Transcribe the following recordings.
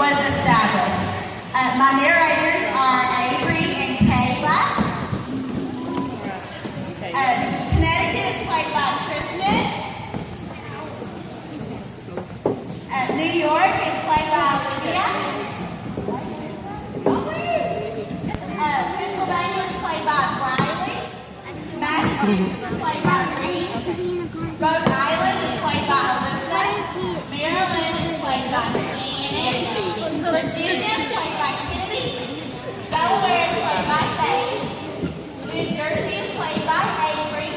was established. My narrators are Avery and Kayla. Connecticut is played by Tristan. New York is played by Olivia. Pennsylvania is played by Brilye. Massachusetts is played by Reese. Rhode Island is played by Alyssa. Maryland is played by Shannon. Virginia is played by Kennedy. Delaware is played by Faye. New Jersey is played by Avery.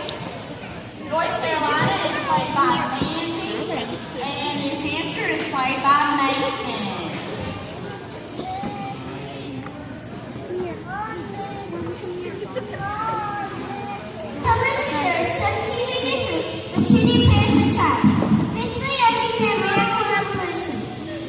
North Carolina is played by Mandy. And New Hampshire is played by Mason. October the 3rd, 1783, the treaty of Paris was signed, officially ending the American Revolution.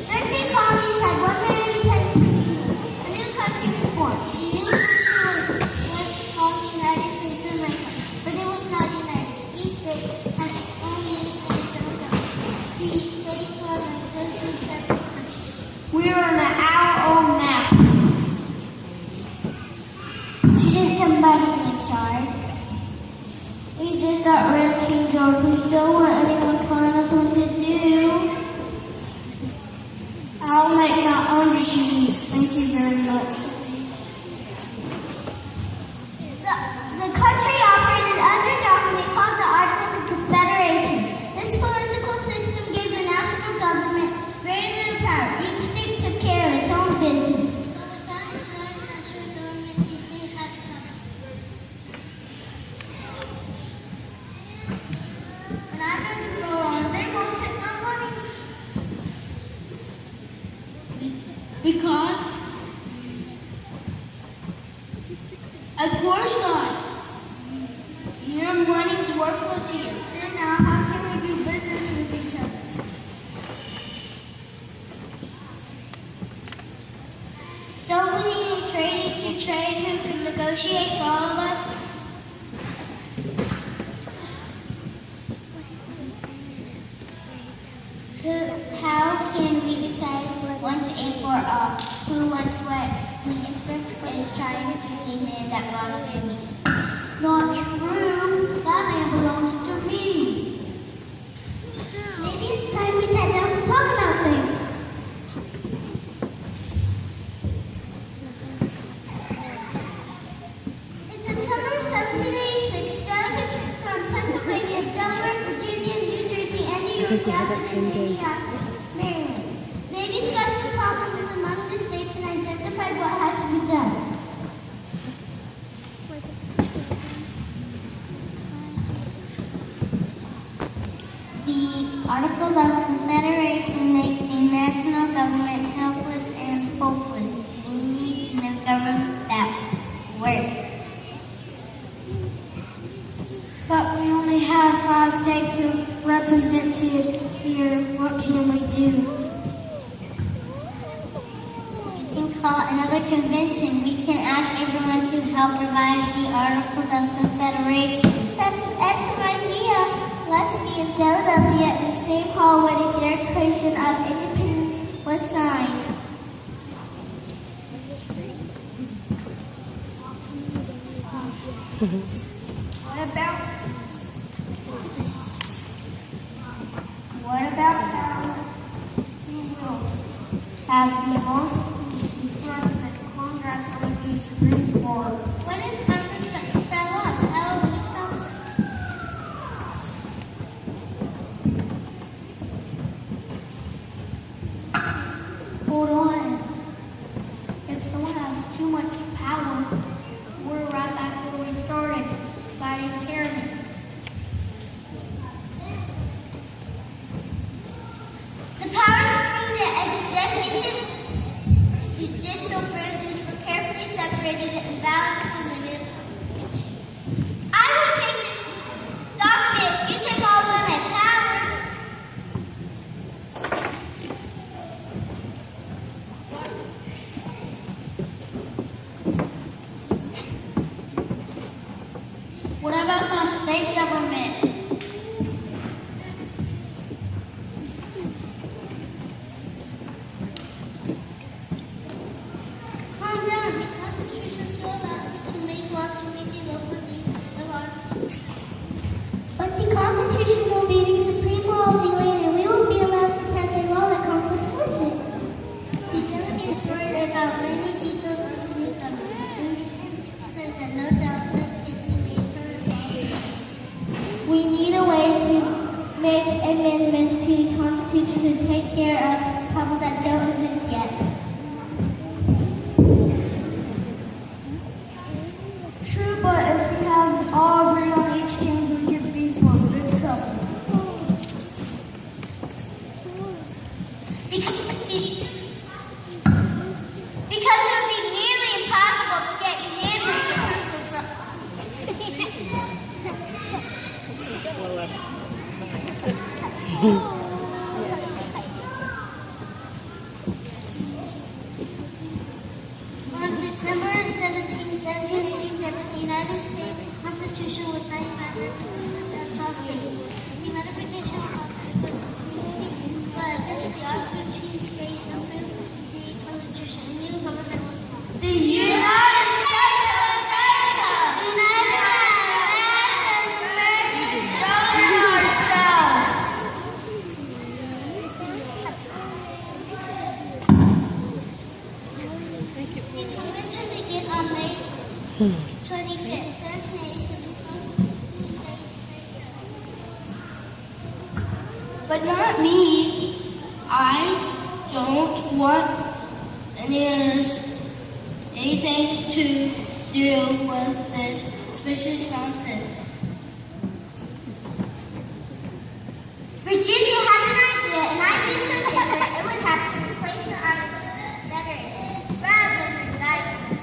13 colonies had won their independence. A new country was born. The new country was called the United States of America, but it was not united. Each state had only its own government. These states were like 13 separate countries. We are on our own map. Shouldn't somebody be in charge? We just got rid of King George. We don't want anyone telling us what to do. I'll make my own machines. Thank you very much. The country operated under a document called the Articles of Confederation. This political system gave the national government greater power. Each state took care of its own business. But without a strong national government, each state has power. When I go to Rwanda, they won't take my money. Because, of course not. Your money's worthless here. Then now, how can we do business with each other? Don't we need a treaty to trade who can negotiate for all of us? How can we decide once and for all who wants what? The answer is trying to the man that belongs to me. Not true. That man belongs to me. Maybe it's time we sat down to talk about things. In September 1786, delegates from Pennsylvania, Delaware, Virginia, New Jersey, and New York gathered in Indianapolis, Maryland. They discussed the problems among the states and identified what had to be done. The Articles of Confederation makes the national government helpless and hopeless. We need a government that works. But we only have 5 states represented here. What can we do? We can call another convention. We can ask everyone to help revise the Articles of Confederation. That's an excellent idea. Let's be in Philadelphia in the same hall where the Declaration of Independence was signed. What about how we will have the most president Congress on the Supreme Court? What is Congress that fell off? How will we stop? Hold on. If someone has too much power, we're right back where we started, fighting tyranny. The powers of the executive, judicial branches were carefully separated and balanced in the new. I will take this document if you take all of my power. Because it would be nearly impossible to get unanimous approval. On September 17, 1787, the United States Constitution was signed by representatives across states. The ratification process was easy, but eventually all 13 states approved the Constitution. A new government was formed. The United States of America! United as Americans govern ourselves! The convention began on May 25th, 1787. But not me. I don't want anything to do with this suspicious nonsense. Virginia had an idea, and I'd be so different it would have to replace the articles of Confederation rather than revise them.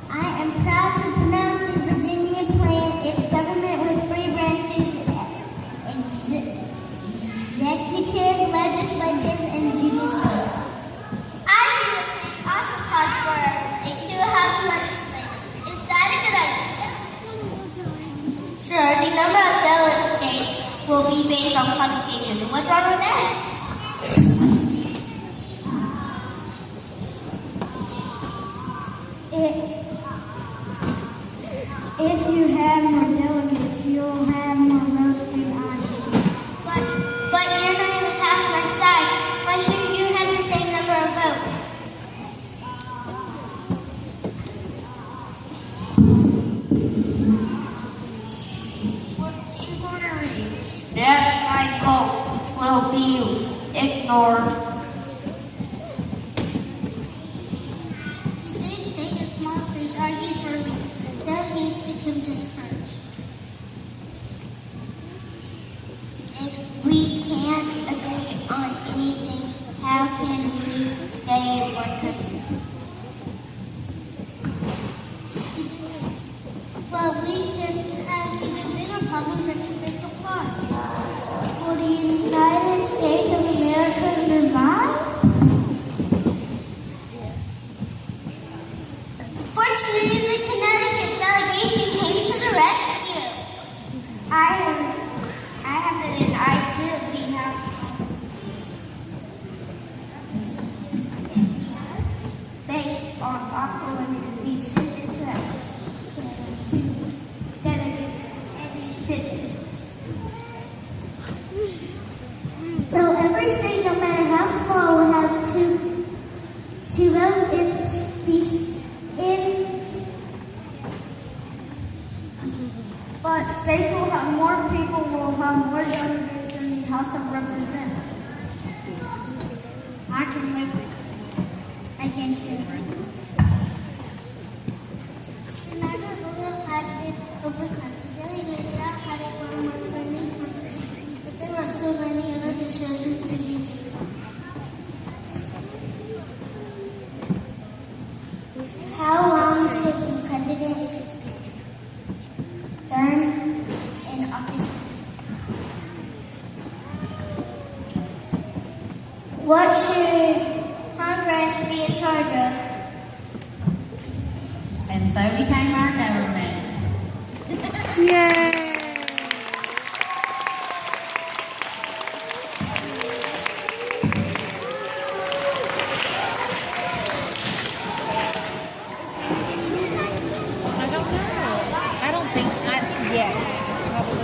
I am proud to pronounce the Virginia plan its government with three branches: executive, legislative, and judicial. I see the plan also calls for a two-house legislature. Is that a good idea? Sure, the number of delegates will be based on computation. What's wrong with that? If you have more delegates, you'll have more votes to argue. But you're not even half my size. Why shouldn't you have the same number of votes? That my vote will be ignored. The big state and small states argue for votes. Delegates become discouraged. If we can't agree on anything, how can we stay in one country? Well, we can have even bigger problems if we break apart. Will the United States of America survive? Fortunately, the Connecticut delegation came to the rescue. I have it in I too being house. Based on popular these citizens to delegates and these citizens. So every state, no matter how small, will have two votes But states will have more people, will have more delegates in the House of Representatives. I can live with it. I can too. Senator Brilye had been overcome. Delegates now had a far more friendly constitution, but there were still many other decisions to be made. How long should the president term in office? What should Congress be in charge of? And so became our government. Yay! I don't know.